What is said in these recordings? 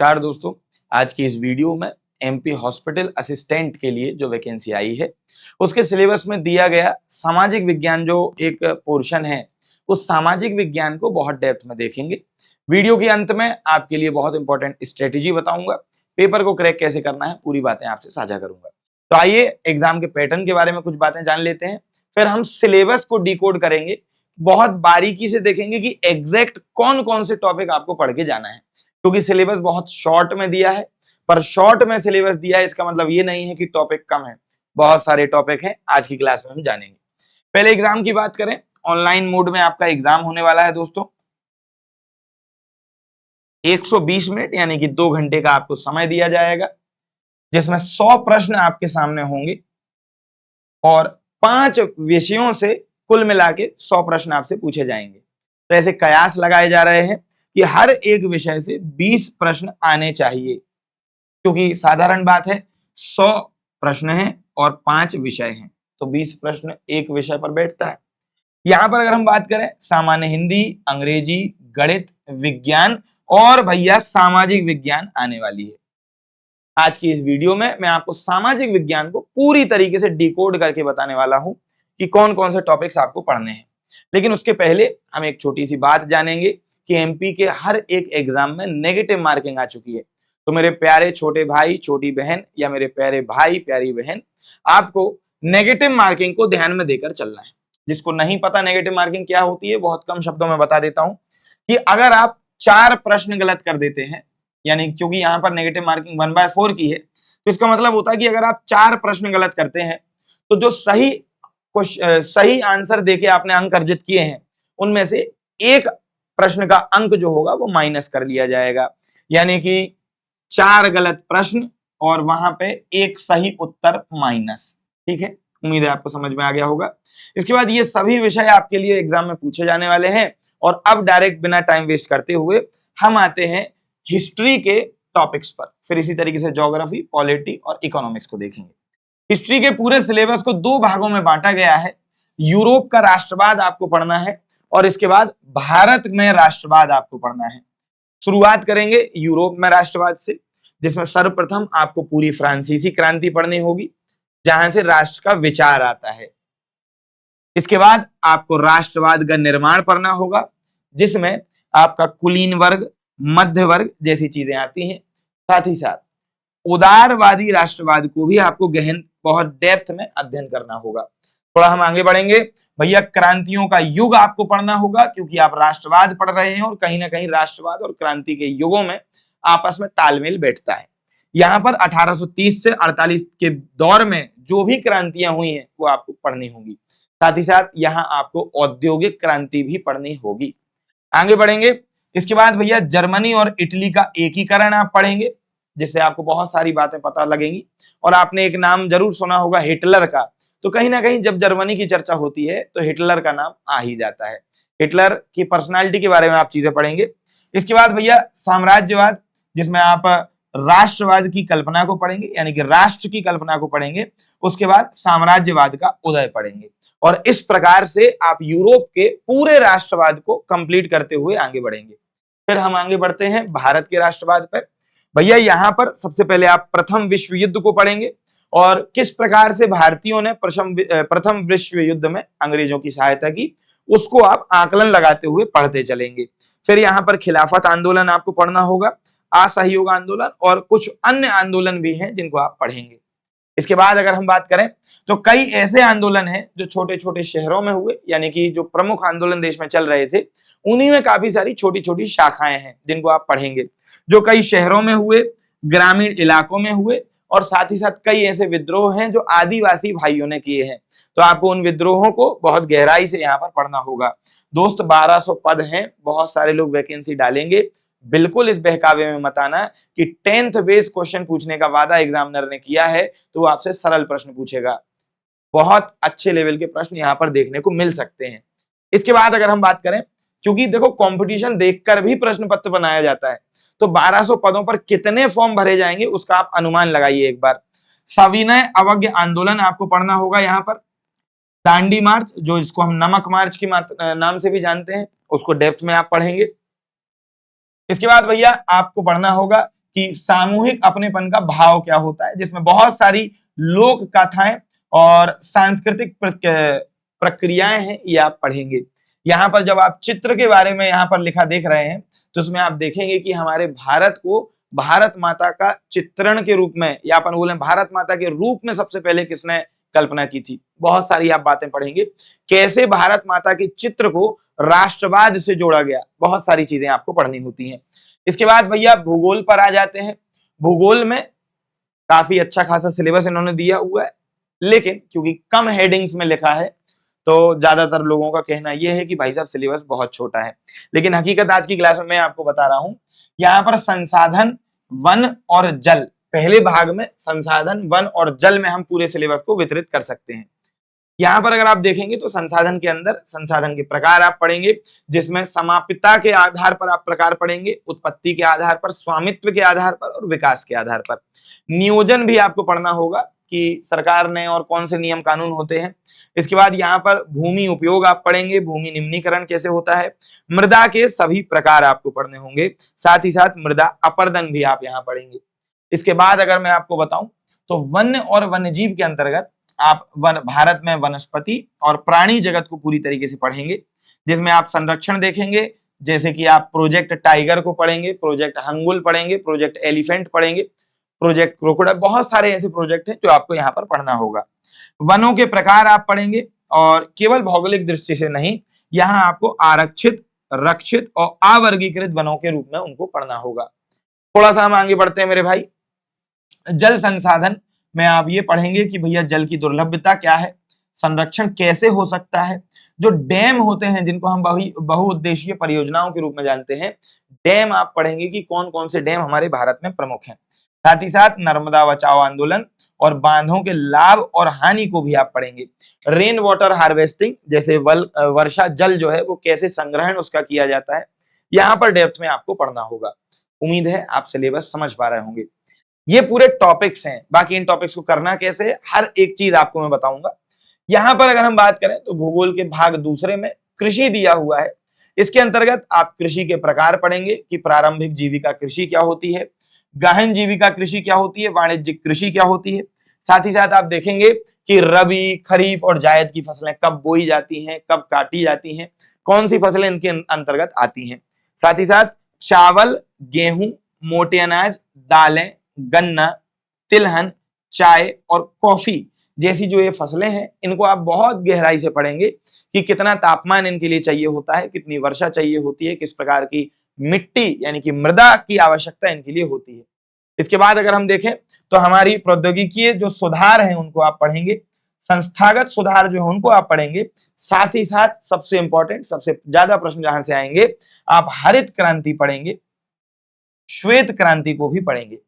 नमस्कार दोस्तों, आज की इस वीडियो में एमपी हॉस्पिटल असिस्टेंट के लिए जो वैकेंसी आई है उसके सिलेबस में दिया गया सामाजिक विज्ञान जो एक पोर्शन है उस सामाजिक विज्ञान को बहुत डेप्थ में देखेंगे। वीडियो के अंत में आपके लिए बहुत इंपॉर्टेंट स्ट्रेटेजी बताऊंगा, पेपर को क्रैक कैसे करना है पूरी बातें आपसे साझा करूंगा। तो आइए एग्जाम के पैटर्न के बारे में कुछ बातें जान लेते हैं, फिर हम सिलेबस को डिकोड करेंगे, बहुत बारीकी से देखेंगे कि एग्जैक्ट कौन कौन से टॉपिक आपको पढ़ के जाना है, क्योंकि सिलेबस बहुत शॉर्ट में दिया है। पर शॉर्ट में सिलेबस दिया है इसका मतलब ये नहीं है कि टॉपिक कम है, बहुत सारे टॉपिक हैं, आज की क्लास में हम जानेंगे। पहले एग्जाम की बात करें, ऑनलाइन मोड में आपका एग्जाम होने वाला है दोस्तों। 120 मिनट यानी कि 2 घंटे का आपको समय दिया जाएगा, जिसमें 100 प्रश्न आपके सामने होंगे और 5 विषयों से कुल मिला के 100 प्रश्न आपसे पूछे जाएंगे। तो ऐसे कयास लगाए जा रहे हैं कि हर एक विषय से 20 प्रश्न आने चाहिए, क्योंकि साधारण बात है 100 प्रश्न हैं और 5 विषय हैं, तो 20 प्रश्न एक विषय पर बैठता है। यहां पर अगर हम बात करें सामान्य हिंदी, अंग्रेजी, गणित, विज्ञान और भैया सामाजिक विज्ञान आने वाली है। आज की इस वीडियो में मैं आपको सामाजिक विज्ञान को पूरी तरीके से डिकोड करके बताने वाला हूं कि कौन कौन से टॉपिक्स आपको पढ़ने हैं। लेकिन उसके पहले हम एक छोटी सी बात जानेंगे कि एमपी के हर एक एग्जाम में नेगेटिव मार्किंग आ चुकी है। तो मेरे प्यारे छोटे भाई छोटी बहन या मेरे प्यारे भाई प्यारी बहन, आपको नेगेटिव मार्किंग को ध्यान में देकर चलना है। जिसको नहीं पता नेगेटिव मार्किंग क्या होती है, बहुत कम शब्दों में बता देता हूं कि अगर आप 4 प्रश्न गलत कर देते हैं, यानी क्योंकि यहां पर नेगेटिव मार्किंग 1/4 की है, तो इसका मतलब होता है कि अगर आप 4 प्रश्न गलत करते हैं तो जो सही आंसर देके आपने अंक अर्जित किए हैं उनमें से एक प्रश्न का अंक जो होगा वो माइनस कर लिया जाएगा। यानी कि 4 गलत प्रश्न और वहां पे एक सही उत्तर माइनस। ठीक है, उम्मीद है आपको समझ में आ गया होगा। इसके बाद ये सभी विषय आपके लिए एग्जाम में पूछे जाने वाले हैं। और अब डायरेक्ट बिना टाइम वेस्ट करते हुए हम आते हैं हिस्ट्री के टॉपिक्स पर, फिर इसी तरीके से ज्योग्राफी, पॉलिटी और इकोनॉमिक्स को देखेंगे। हिस्ट्री के पूरे सिलेबस को 2 भागों में बांटा गया है। यूरोप का राष्ट्रवाद आपको पढ़ना है और इसके बाद भारत में राष्ट्रवाद आपको पढ़ना है। शुरुआत करेंगे यूरोप में राष्ट्रवाद से, जिसमें सर्वप्रथम आपको पूरी फ्रांसीसी क्रांति पढ़नी होगी, जहां से राष्ट्र का विचार आता है। इसके बाद आपको राष्ट्रवाद का निर्माण पढ़ना होगा, जिसमें आपका कुलीन वर्ग, मध्य वर्ग जैसी चीजें आती हैं। साथ ही साथ उदारवादी राष्ट्रवाद को भी आपको गहन बहुत डेप्थ में अध्ययन करना होगा। थोड़ा हम आगे बढ़ेंगे, भैया क्रांतियों का युग आपको पढ़ना होगा, क्योंकि आप राष्ट्रवाद पढ़ रहे हैं और कहीं ना कहीं राष्ट्रवाद और क्रांति के युगों में आपस में तालमेल बैठता है। यहाँ पर 1830 से 48 के दौर में जो भी क्रांतियां हुई हैं वो आपको पढ़नी होगी। साथ ही साथ यहाँ आपको औद्योगिक क्रांति भी पढ़नी होगी। आगे बढ़ेंगे, इसके बाद भैया जर्मनी और इटली का एकीकरण आप पढ़ेंगे, जिससे आपको बहुत सारी बातें पता लगेंगी। और आपने एक नाम जरूर सुना होगा हिटलर का, तो कहीं ना कहीं जब जर्मनी की चर्चा होती है तो हिटलर का नाम आ ही जाता है। हिटलर की पर्सनालिटी के बारे में आप चीजें पढ़ेंगे। इसके बाद भैया साम्राज्यवाद, जिसमें आप राष्ट्रवाद की कल्पना को पढ़ेंगे, यानी कि राष्ट्र की कल्पना को पढ़ेंगे। उसके बाद साम्राज्यवाद का उदय पढ़ेंगे और इस प्रकार से आप यूरोप के पूरे राष्ट्रवाद को कंप्लीट करते हुए आगे बढ़ेंगे। फिर हम आगे बढ़ते हैं भारत के राष्ट्रवाद पर। भैया यहाँ पर सबसे पहले आप प्रथम विश्व युद्ध को पढ़ेंगे और किस प्रकार से भारतीयों ने प्रथम विश्व युद्ध में अंग्रेजों की सहायता की, उसको आप आकलन लगाते हुए पढ़ते चलेंगे। फिर यहाँ पर खिलाफत आंदोलन आपको पढ़ना होगा, असहयोग आंदोलन और कुछ अन्य आंदोलन भी हैं जिनको आप पढ़ेंगे। इसके बाद अगर हम बात करें तो कई ऐसे आंदोलन हैं जो छोटे छोटे शहरों में हुए, यानी कि जो प्रमुख आंदोलन देश में चल रहे थे उन्हीं में काफी सारी छोटी छोटी शाखाएं हैं जिनको आप पढ़ेंगे, जो कई शहरों में हुए, ग्रामीण इलाकों में हुए और साथ ही साथ कई ऐसे विद्रोह हैं जो आदिवासी भाइयों ने किए हैं। तो आपको उन विद्रोहों को बहुत गहराई से यहाँ पर पढ़ना होगा। दोस्त 1200 पद हैं, बहुत सारे लोग वैकेंसी डालेंगे, बिल्कुल इस बहकावे में मत आना कि 10th बेस क्वेश्चन पूछने का वादा एग्जामिनर ने किया है तो वो आपसे सरल प्रश्न पूछेगा। बहुत अच्छे लेवल के प्रश्न यहाँ पर देखने को मिल सकते हैं। इसके बाद अगर हम बात करें, क्योंकि देखो कंपटीशन देखकर भी प्रश्न पत्र बनाया जाता है, तो 1200 पदों पर कितने फॉर्म भरे जाएंगे उसका आप अनुमान लगाइए एक बार। सविनय अवज्ञा आंदोलन आपको पढ़ना होगा। यहाँ पर दांडी मार्च, जो इसको हम नमक मार्च के नाम से भी जानते हैं, उसको डेप्थ में आप पढ़ेंगे। इसके बाद भैया आपको पढ़ना होगा कि सामूहिक अपनेपन का भाव क्या होता है, जिसमें बहुत सारी लोक कथाएं और सांस्कृतिक प्रक्रियाएं हैं, ये आप पढ़ेंगे। यहाँ पर जब आप चित्र के बारे में यहाँ पर लिखा देख रहे हैं तो उसमें आप देखेंगे कि हमारे भारत को भारत माता का चित्रण के रूप में, या अपन बोले भारत माता के रूप में सबसे पहले किसने कल्पना की थी। बहुत सारी आप बातें पढ़ेंगे, कैसे भारत माता के चित्र को राष्ट्रवाद से जोड़ा गया, बहुत सारी चीजें आपको पढ़नी होती हैं। इसके बाद भैया भूगोल पर आ जाते हैं। भूगोल में काफी अच्छा खासा सिलेबस इन्होंने दिया हुआ है, लेकिन क्योंकि कम हेडिंग्स में लिखा है तो ज्यादातर लोगों का कहना यह है कि भाई साहब सिलेबस बहुत छोटा है। लेकिन हकीकत आज की क्लास में मैं आपको बता रहा हूं, यहाँ पर संसाधन, वन और जल, पहले भाग में संसाधन, वन और जल में हम पूरे सिलेबस को वितरित कर सकते हैं। यहाँ पर अगर आप देखेंगे तो संसाधन के अंदर संसाधन के प्रकार आप पढ़ेंगे, जिसमें समापिता के आधार पर आप प्रकार पढ़ेंगे, उत्पत्ति के आधार पर, स्वामित्व के आधार पर और विकास के आधार पर। नियोजन भी आपको पढ़ना होगा कि सरकार ने और कौन से नियम कानून होते हैं। इसके बाद यहाँ पर भूमि उपयोग आप पढ़ेंगे, भूमि निम्नीकरण कैसे होता है, मृदा के सभी प्रकार आपको पढ़ने होंगे, साथ ही साथ मृदा अपरदन भी आप यहाँ पढ़ेंगे। इसके बाद अगर मैं आपको बताऊं तो वन्य और वन्यजीव के अंतर्गत आप भारत में वनस्पति और प्राणी जगत को पूरी तरीके से पढ़ेंगे, जिसमें आप संरक्षण देखेंगे, जैसे कि आप प्रोजेक्ट टाइगर को पढ़ेंगे, प्रोजेक्ट हंगुल पढ़ेंगे, प्रोजेक्ट एलिफेंट पढ़ेंगे, प्रोजेक्ट क्रोकोडाइल, बहुत सारे ऐसे प्रोजेक्ट हैं जो आपको यहाँ पर पढ़ना होगा। वनों के प्रकार आप पढ़ेंगे और केवल भौगोलिक दृष्टि से नहीं, यहाँ आपको आरक्षित, रक्षित और अवर्गीकृत वनों के रूप में उनको पढ़ना होगा। थोड़ा सा हम आगे बढ़ते हैं मेरे भाई। जल संसाधन में आप ये पढ़ेंगे कि भैया जल की दुर्लभता क्या है, संरक्षण कैसे हो सकता है, जो डैम होते हैं जिनको हम बहुउद्देशीय परियोजनाओं के रूप में जानते हैं, डैम आप पढ़ेंगे कि कौन कौन से डैम हमारे भारत में प्रमुख हैं। साथ ही साथ नर्मदा बचाओ आंदोलन और बांधों के लाभ और हानि को भी आप पढ़ेंगे। रेन वाटर हार्वेस्टिंग, जैसे वर्षा जल जो है वो कैसे संग्रहण उसका किया जाता है, यहाँ पर डेप्थ में आपको पढ़ना होगा। उम्मीद है आप सिलेबस समझ पा रहे होंगे। ये पूरे टॉपिक्स हैं, बाकी इन टॉपिक्स को करना कैसे है हर एक चीज आपको मैं बताऊंगा। यहाँ पर अगर हम बात करें तो भूगोल के भाग दूसरे में कृषि दिया हुआ है। इसके अंतर्गत आप कृषि के प्रकार पढ़ेंगे कि प्रारंभिक जीविका कृषि क्या होती है, गहन जीविका कृषि क्या होती है, वाणिज्यिक कृषि क्या होती है। साथ ही साथ आप देखेंगे कि रबी, खरीफ और जायद की फसलें कब बोई जाती हैं, कब काटी जाती हैं, कौन सी फसलें इनके अंतर्गत आती हैं। साथ ही साथ चावल, गेहूं, मोटे अनाज, दालें, गन्ना, तिलहन, चाय और कॉफी जैसी जो ये फसलें हैं, इनको आप बहुत गहराई से पढ़ेंगे कि कितना तापमान इनके लिए चाहिए होता है, कितनी वर्षा चाहिए होती है, किस प्रकार की मिट्टी यानी कि मृदा की आवश्यकता इनके लिए होती है। इसके बाद अगर हम देखें तो हमारी प्रौद्योगिकी जो सुधार हैं उनको आप पढ़ेंगे, संस्थागत सुधार जो है उनको आप पढ़ेंगे। साथ ही साथ सबसे इंपॉर्टेंट, सबसे ज्यादा प्रश्न जहां से आएंगे, आप हरित क्रांति पढ़ेंगे, श्वेत क्रांति को भी पढ़ेंगे।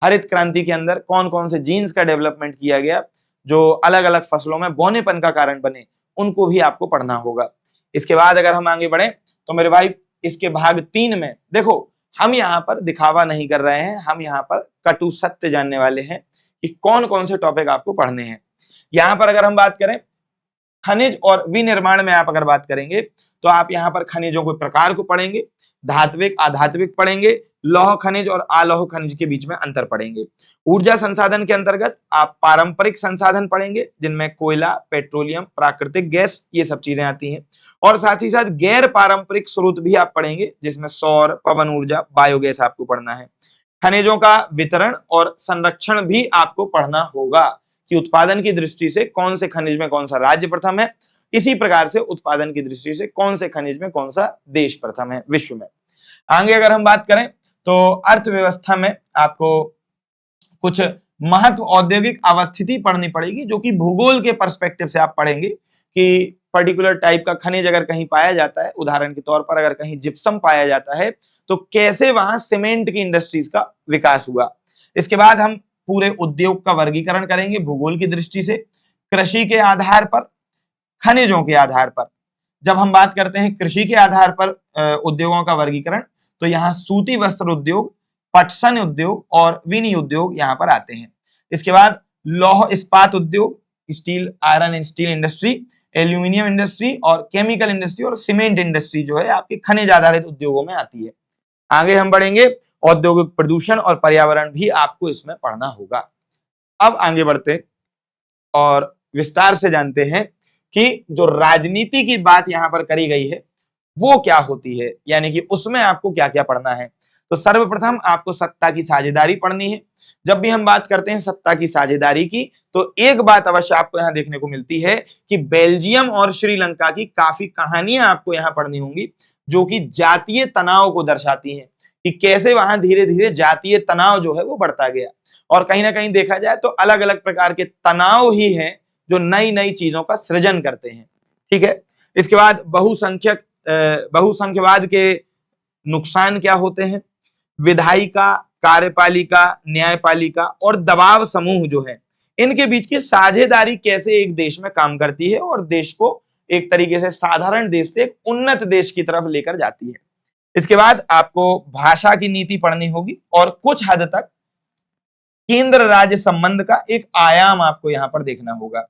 हरित क्रांति के अंदर कौन कौन से जीन्स का डेवलपमेंट किया गया जो अलग अलग फसलों में बोनेपन का कारण बने, उनको भी आपको पढ़ना होगा। इसके बाद अगर हम आगे बढ़े तो मेरे भाई इसके भाग 3 में देखो, हम यहाँ पर दिखावा नहीं कर रहे हैं, हम यहाँ पर कटु सत्य जानने वाले हैं कि कौन कौन से टॉपिक आपको पढ़ने हैं। यहाँ पर अगर हम बात करें खनिज और विनिर्माण में आप अगर बात करेंगे तो आप यहाँ पर खनिजों के प्रकार को पढ़ेंगे, धात्विक, अधात्विक पढ़ेंगे, लौह खनिज और अलोह खनिज के बीच में अंतर पढ़ेंगे। ऊर्जा संसाधन के अंतर्गत आप पारंपरिक संसाधन पढ़ेंगे, जिनमें कोयला, पेट्रोलियम, प्राकृतिक गैस, ये सब चीजें आती हैं। और साथ ही साथ गैर पारंपरिक स्रोत भी आप पढ़ेंगे, जिसमें सौर, पवन ऊर्जा, बायोगैस आपको पढ़ना है। खनिजों का वितरण और संरक्षण भी आपको पढ़ना होगा कि उत्पादन की दृष्टि से कौन से खनिज में कौन सा राज्य प्रथम है, इसी प्रकार से उत्पादन की दृष्टि से कौन से खनिज में कौन सा देश प्रथम है विश्व में। आगे अगर हम बात करें तो अर्थव्यवस्था में आपको कुछ महत्व औद्योगिक अवस्थिति पढ़नी पड़ेगी, जो कि भूगोल के पर्सपेक्टिव से आप पढ़ेंगे कि पर्टिकुलर टाइप का खनिज अगर कहीं पाया जाता है, उदाहरण के तौर पर अगर कहीं जिप्सम पाया जाता है तो कैसे वहां सीमेंट की इंडस्ट्रीज का विकास हुआ। इसके बाद हम पूरे उद्योग का वर्गीकरण करेंगे भूगोल की दृष्टि से, कृषि के आधार पर, खनिजों के आधार पर। जब हम बात करते हैं कृषि के आधार पर उद्योगों का वर्गीकरण, तो यहाँ सूती वस्त्र उद्योग, पटसन उद्योग और विनी उद्योग यहाँ पर आते हैं। इसके बाद लौह इस्पात उद्योग, steel, iron and steel industry, aluminium industry और केमिकल इंडस्ट्री और सीमेंट इंडस्ट्री जो है आपके खनिज आधारित उद्योगों में आती है। आगे हम बढ़ेंगे औद्योगिक प्रदूषण और पर्यावरण भी आपको इसमें पढ़ना होगा। अब आगे बढ़ते और विस्तार से जानते हैं कि जो राजनीति की बात यहां पर करी गई है वो क्या होती है, यानी कि उसमें आपको क्या क्या पढ़ना है। तो सर्वप्रथम आपको सत्ता की साझेदारी पढ़नी है। जब भी हम बात करते हैं सत्ता की साझेदारी की, तो एक बात अवश्य आपको यहां देखने को मिलती है कि बेल्जियम और श्रीलंका की काफी कहानियां आपको यहां पढ़नी होंगी, जो कि जातीय तनाव को दर्शाती हैं कि कैसे वहां धीरे धीरे जातीय तनाव जो है वो बढ़ता गया। और कहीं ना कहीं देखा जाए तो अलग अलग प्रकार के तनाव ही हैं जो नई नई चीजों का सृजन करते हैं। ठीक है, इसके बाद बहुसंख्यवाद के नुकसान क्या होते हैं, विधायिका, कार्यपालिका, न्यायपालिका और दबाव समूह जो है, इनके बीच की साझेदारी कैसे एक देश में काम करती है और देश को एक तरीके से साधारण देश से एक उन्नत देश की तरफ लेकर जाती है। इसके बाद आपको भाषा की नीति पढ़नी होगी और कुछ हद तक केंद्र राज्य संबंध का एक आयाम आपको यहां पर देखना होगा।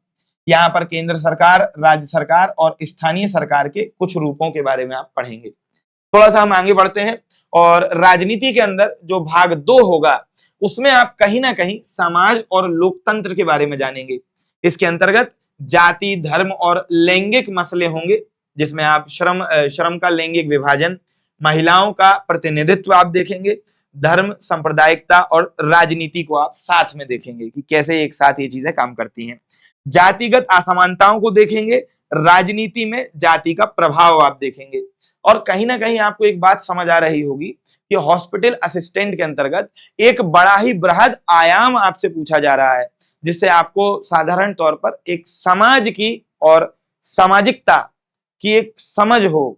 यहां पर केंद्र सरकार, राज्य सरकार और स्थानीय सरकार के कुछ रूपों के बारे में आप पढ़ेंगे। थोड़ा सा हम आगे बढ़ते हैं और राजनीति के अंदर जो भाग 2 होगा उसमें आप कहीं ना कहीं समाज और लोकतंत्र के बारे में जानेंगे। इसके अंतर्गत जाति, धर्म और लैंगिक मसले होंगे, जिसमें आप श्रम का लैंगिक विभाजन, महिलाओं का प्रतिनिधित्व आप देखेंगे, धर्म, सांप्रदायिकता और राजनीति को आप साथ में देखेंगे कि कैसे एक साथ ये चीजें काम करती हैं। जातिगत असमानताओं को देखेंगे, राजनीति में जाति का प्रभाव आप देखेंगे। और कहीं ना कहीं आपको एक बात समझ आ रही होगी कि हॉस्पिटल असिस्टेंट के अंतर्गत एक बड़ा ही बृहद आयाम आपसे पूछा जा रहा है, जिससे आपको साधारण तौर पर एक समाज की और सामाजिकता की एक समझ हो,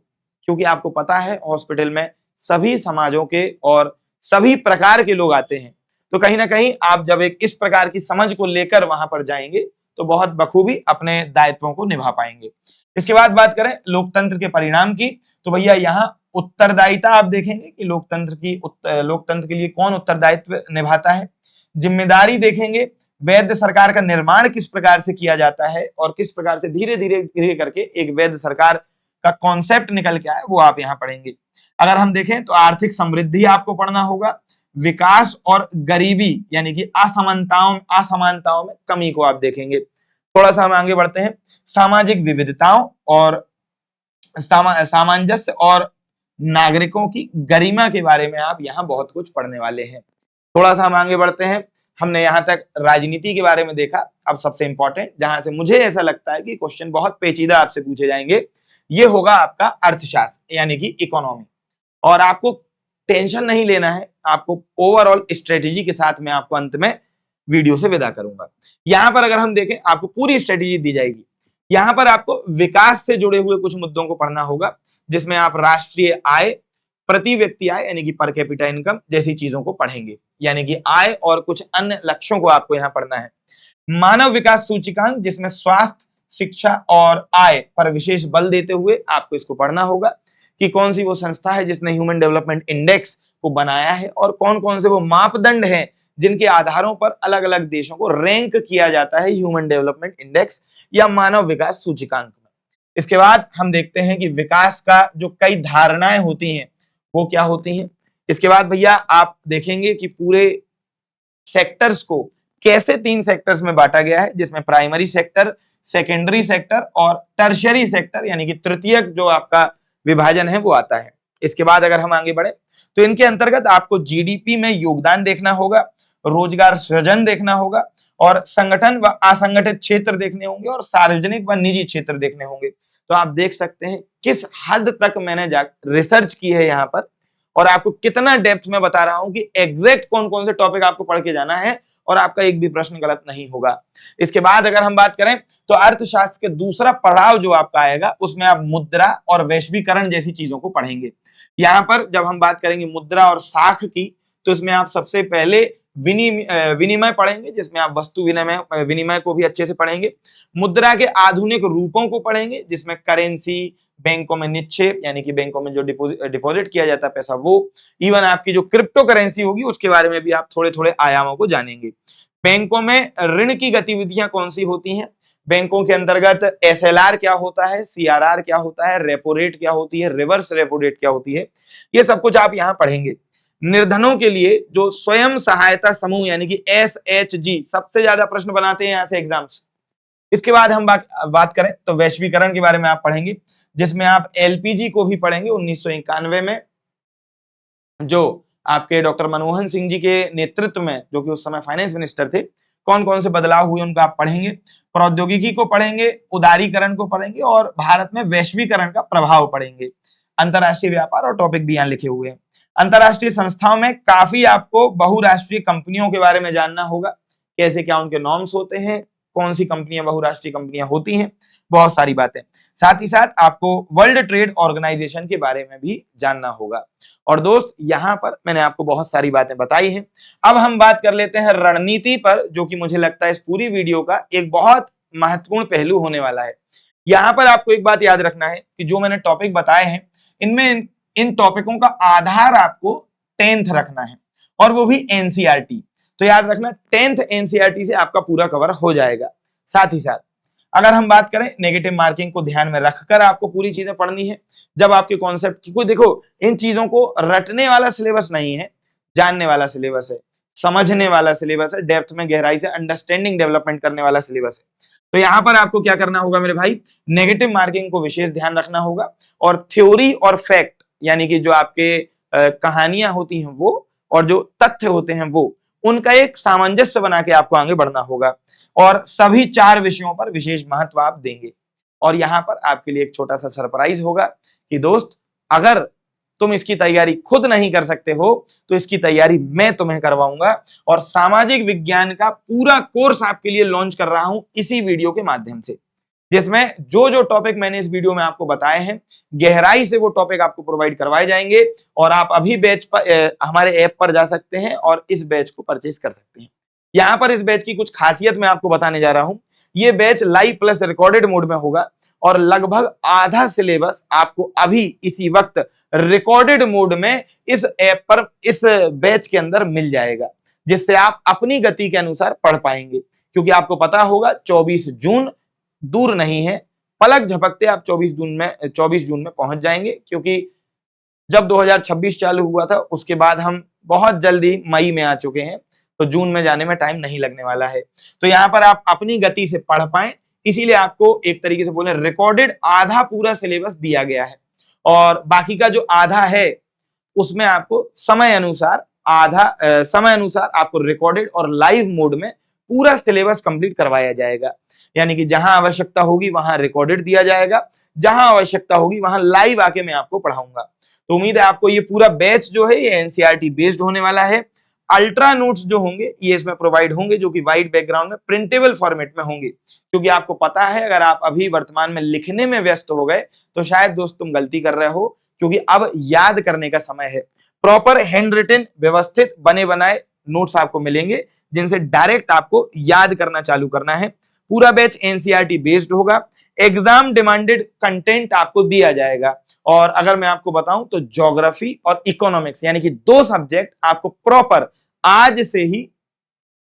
क्योंकि आपको पता है हॉस्पिटल में सभी समाजों के और सभी प्रकार के लोग आते हैं। तो कहीं ना कहीं आप जब एक इस प्रकार की समझ को लेकर वहां पर जाएंगे तो बहुत बखूबी अपने दायित्वों को निभा पाएंगे। इसके बाद बात करें लोकतंत्र के परिणाम की, तो भैया यहाँ उत्तरदायिता आप देखेंगे कि लोकतंत्र के लिए कौन उत्तरदायित्व निभाता है। जिम्मेदारी देखेंगे, वैध सरकार का निर्माण किस प्रकार से किया जाता है और किस प्रकार से धीरे धीरे धीरे करके एक वैध सरकार का कॉन्सेप्ट निकल के आए वो आप यहाँ पढ़ेंगे। अगर हम देखें तो आर्थिक समृद्धि आपको पढ़ना होगा, विकास और गरीबी यानी कि असमानताओं में कमी को आप देखेंगे। थोड़ा सा हम आगे बढ़ते हैं, सामाजिक विविधताओं और सामंजस्य और नागरिकों की गरिमा के बारे में आप यहाँ बहुत कुछ पढ़ने वाले हैं। थोड़ा सा हम आगे बढ़ते हैं, हमने यहाँ तक राजनीति के बारे में देखा। अब सबसे इंपॉर्टेंट, जहां से मुझे ऐसा लगता है कि क्वेश्चन बहुत पेचीदा आपसे पूछे जाएंगे, ये होगा आपका अर्थशास्त्र यानी कि इकोनॉमी। और आपको टेंशन नहीं लेना है, आपको ओवरऑल स्ट्रेटेजी के साथ में आपको अंत में वीडियो से विदा करूंगा। यहां पर अगर हम देखें आपको पूरी स्ट्रेटेजी दी जाएगी। यहां पर आपको विकास से जुड़े हुए कुछ मुद्दों को पढ़ना होगा, जिसमें आप राष्ट्रीय आय, प्रति व्यक्ति आय यानी कि पर कैपिटा इनकम जैसी चीजों को पढ़ेंगे, यानी कि आय और कुछ अन्य लक्ष्यों को आपको यहाँ पढ़ना है। मानव विकास सूचकांक, जिसमें स्वास्थ्य, शिक्षा और आय पर विशेष बल देते हुए आपको इसको पढ़ना होगा कि कौन सी वो संस्था है जिसने ह्यूमन डेवलपमेंट इंडेक्स को बनाया है और कौन कौन से वो मापदंड हैं जिनके आधारों पर अलग अलग देशों को रैंक किया जाता है ह्यूमन डेवलपमेंट इंडेक्स या मानव विकास सूचकांक में। इसके बाद हम देखते हैं कि विकास का जो कई धारणाएं होती हैं वो क्या होती हैं। इसके बाद भैया आप देखेंगे कि पूरे सेक्टर्स को कैसे 3 सेक्टर्स में बांटा गया है, जिसमें प्राइमरी सेक्टर, सेकेंडरी सेक्टर और टर्शियरी सेक्टर यानी कि तृतीयक जो आपका विभाजन है वो आता है। इसके बाद अगर हम आगे बढ़े तो इनके अंतर्गत आपको जीडीपी में योगदान देखना होगा, रोजगार सृजन देखना होगा और संगठन व असंगठित क्षेत्र देखने होंगे और सार्वजनिक व निजी क्षेत्र देखने होंगे। तो आप देख सकते हैं किस हद तक मैंने रिसर्च की है यहाँ पर और आपको कितना डेप्थ में बता रहा हूं कि एग्जैक्ट कौन कौन से टॉपिक आपको पढ़ के जाना है और आपका एक भी प्रश्न गलत नहीं होगा। इसके बाद अगर हम बात करें तो अर्थशास्त्र के दूसरा पड़ाव जो आपका आएगा उसमें आप मुद्रा और वैश्वीकरण जैसी चीजों को पढ़ेंगे। यहाँ पर जब हम बात करेंगे मुद्रा और साख की तो इसमें आप सबसे पहले विनिमय पढ़ेंगे, जिसमें आप वस्तु विनिमय को भी अच्छे से पढ़ेंगे। मुद्रा के आधुनिक रूपों को पढ़ेंगे, जिसमें करेंसी, बैंकों में निक्षेप यानी कि बैंकों में जो डिपॉजिट किया जाता है पैसा वो, इवन आपकी जो क्रिप्टो करेंसी होगी उसके बारे में भी आप थोड़े थोड़े आयामों को जानेंगे। बैंकों में ऋण की गतिविधियां कौन सी होती हैं, बैंकों के अंतर्गत एसएलआर क्या होता है, सीआरआर क्या होता है, रेपो रेट क्या होती है, रिवर्स रेपो रेट क्या होती है, ये सब कुछ आप यहाँ पढ़ेंगे। निर्धनों के लिए जो स्वयं सहायता समूह यानी कि SHG सबसे ज्यादा प्रश्न बनाते हैं यहाँ से एग्जाम्स। इसके बाद हम बात करें तो वैश्वीकरण के बारे में आप पढ़ेंगे, जिसमें आप LPG को भी पढ़ेंगे 1991 में, जो आपके डॉक्टर मनमोहन सिंह जी के नेतृत्व में, जो कि उस समय फाइनेंस मिनिस्टर थे, कौन कौन से बदलाव हुए उनका आप पढ़ेंगे। प्रौद्योगिकी को पढ़ेंगे, उदारीकरण को पढ़ेंगे और भारत में वैश्वीकरण का प्रभाव पढ़ेंगे। अंतरराष्ट्रीय व्यापार और टॉपिक भी यहाँ लिखे हुए हैं। अंतरराष्ट्रीय संस्थाओं में काफी आपको बहुराष्ट्रीय कंपनियों के बारे में जानना होगा, कैसे क्या उनके नॉर्म्स होते हैं, कौन सी कंपनियां बहुराष्ट्रीय कंपनियां होती हैं, बहुत सारी बातें। साथ ही साथ आपको वर्ल्ड ट्रेड ऑर्गेनाइजेशन के बारे में भी जानना होगा। और दोस्त यहाँ पर मैंने आपको बहुत सारी बातें बताई हैं। अब हम बात कर लेते हैं रणनीति पर, जो कि मुझे लगता है इस पूरी वीडियो का एक बहुत महत्वपूर्ण पहलू होने वाला है। यहाँ पर आपको एक बात याद रखना है कि जो मैंने टॉपिक बताए हैं, इनमें इन टॉपिकों का आधार आपको 10th रखना है, और वो भी NCERT। तो याद रखना 10th NCERT से आपका पूरा कवर हो जाएगा। साथ ही साथ अगर हम बात करें नेगेटिव मार्किंग को ध्यान में रखकर आपको पूरी चीजें पढ़नी है। जब आपके कॉन्सेप्ट की, कोई देखो इन चीजों को रटने वाला सिलेबस नहीं है, जानने वाला सिलेबस है, समझने वाला सिलेबस है, डेप्थ में गहराई से अंडरस्टैंडिंग डेवलपमेंट करने वाला सिलेबस है। तो यहाँ पर आपको क्या करना होगा मेरे भाई, नेगेटिव मार्किंग को विशेष ध्यान रखना होगा, और थ्योरी और फैक्ट यानी कि जो आपके कहानियां होती हैं वो, और जो तथ्य होते हैं वो, उनका एक सामंजस्य बना के आपको आगे बढ़ना होगा। और सभी 4 विषयों पर विशेष महत्व आप देंगे। और यहाँ पर आपके लिए एक छोटा सा सरप्राइज होगा कि दोस्त, अगर तुम इसकी तैयारी खुद नहीं कर सकते हो तो इसकी तैयारी मैं तुम्हें करवाऊंगा, और सामाजिक विज्ञान का पूरा कोर्स आपके लिए लॉन्च कर रहा हूं इसी वीडियो के माध्यम से, जिसमें जो जो टॉपिक मैंने इस वीडियो में आपको बताए हैं, गहराई से वो टॉपिक आपको प्रोवाइड करवाए जाएंगे। और आप अभी बैच पर हमारे ऐप पर जा सकते हैं और इस बैच को परचेज कर सकते हैं। यहाँ पर इस बैच की कुछ खासियत मैं आपको बताने जा रहा हूं। ये batch live plus recorded mode में होगा, और लगभग आधा सिलेबस आपको अभी इसी वक्त रिकॉर्डेड मोड में इस ऐप पर, इस बैच के अंदर मिल जाएगा, जिससे आप अपनी गति के अनुसार पढ़ पाएंगे। क्योंकि आपको पता होगा 24 जून दूर नहीं है, पलक झपकते आप 24 जून में पहुंच जाएंगे। क्योंकि जब 2026 चालू हुआ था उसके बाद हम बहुत जल्दी मई में आ चुके हैं, तो जून में जाने में टाइम नहीं लगने वाला है। तो यहाँ पर आप अपनी गति से पढ़ पाएं, इसीलिए आपको एक तरीके से बोले रिकॉर्डेड आधा पूरा सिलेबस दिया गया है, और बाकी का जो आधा है उसमें आपको समय अनुसार आपको रिकॉर्डेड और लाइव मोड में पूरा सिलेबस कंप्लीट करवाया जाएगा। यानी कि जहां आवश्यकता होगी वहां रिकॉर्डेड दिया जाएगा, जहां आवश्यकता होगी वहां लाइव आके मैं आपको पढ़ाऊंगा। तो उम्मीद है आपको ये पूरा बैच जो है ये NCERT बेस्ड होने वाला है। अल्ट्रा नोट्स जो होंगे ये इसमें प्रोवाइड होंगे, जो कि व्हाइट बैकग्राउंड में प्रिंटेबल फॉर्मेट में होंगे। क्योंकि आपको पता है अगर आप अभी वर्तमान में लिखने में व्यस्त हो गए तो शायद दोस्त तुम गलती कर रहे हो, क्योंकि अब याद करने का समय है। प्रॉपर हैंड रिटन व्यवस्थित बने बनाए नोट्स आपको मिलेंगे, जिनसे डायरेक्ट आपको याद करना चालू करना है। पूरा बैच NCERT बेस्ड होगा, एग्जाम डिमांडेड कंटेंट आपको दिया जाएगा। और अगर मैं आपको बताऊं तो ज्योग्राफी और इकोनॉमिक्स यानी कि 2 सब्जेक्ट आपको प्रॉपर आज से ही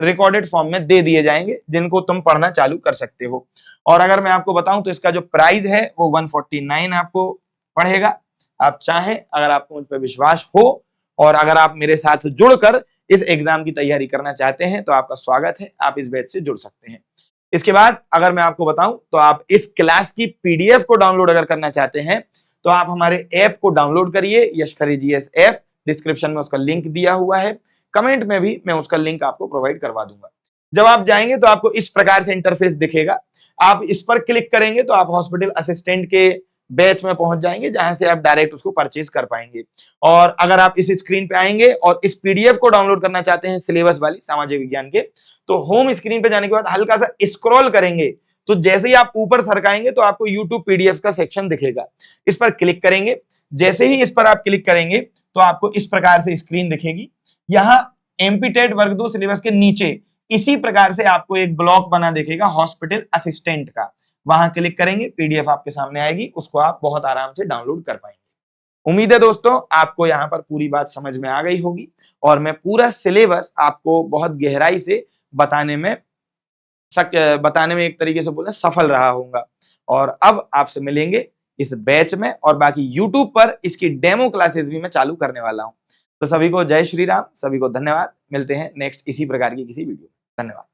रिकॉर्डेड फॉर्म में दे दिए जाएंगे, जिनको तुम पढ़ना चालू कर सकते हो। और अगर मैं आपको बताऊं तो इसका जो प्राइस है वो 149 आपको पड़ेगा। आप चाहें, अगर आपको मुझ पर विश्वास हो और अगर आप मेरे साथ जुड़कर इस एग्जाम की तैयारी करना चाहते हैं तो आपका स्वागत है, आप इस बैच से जुड़ सकते हैं। इसके बाद अगर मैं आपको बताऊं तो आप इस क्लास की PDF को डाउनलोड अगर करना चाहते हैं तो आप हमारे ऐप को डाउनलोड करिए, यशखरी GS ऐप। डिस्क्रिप्शन में उसका लिंक दिया हुआ है, कमेंट में भी मैं उसका लिंक आपको प्रोवाइड करवा दूंगा। जब आप जाएंगे तो आपको इस प्रकार से इंटरफेस दिखेगा। आप इस पर क्लिक करेंगे तो आप हॉस्पिटल असिस्टेंट के बैच में पहुंच जाएंगे, जहां से आप डायरेक्ट उसको परचेज कर पाएंगे। और अगर आप इस स्क्रीन पे आएंगे और इस PDF को डाउनलोड करना चाहते हैं सिलेबस वाली सामाजिक विज्ञान के, तो होम स्क्रीन पे जाने के बाद हल्का सा स्क्रॉल करेंगे तो जैसे ही आप ऊपर सरकाएंगे तो आपको YouTube PDF का सेक्शन दिखेगा। इस पर क्लिक करेंगे, जैसे ही इस पर आप क्लिक करेंगे तो आपको इस प्रकार से स्क्रीन दिखेगी। यहाँ MP-TET वर्ग 2 सिलेबस के नीचे इसी प्रकार से आपको एक ब्लॉक बना दिखेगा हॉस्पिटल असिस्टेंट का, वहां क्लिक करेंगे, PDF आपके सामने आएगी, उसको आप बहुत आराम से डाउनलोड कर पाएंगे। उम्मीद है दोस्तों आपको यहाँ पर पूरी बात समझ में आ गई होगी, और मैं पूरा सिलेबस आपको बहुत गहराई से बताने में एक तरीके से बोले सफल रहा होऊंगा। और अब आपसे मिलेंगे इस बैच में, और बाकी YouTube पर इसकी डेमो क्लासेस भी मैं चालू करने वाला हूं। तो सभी को जय श्री राम, सभी को धन्यवाद। मिलते हैं नेक्स्ट इसी प्रकार की किसी वीडियो में। धन्यवाद।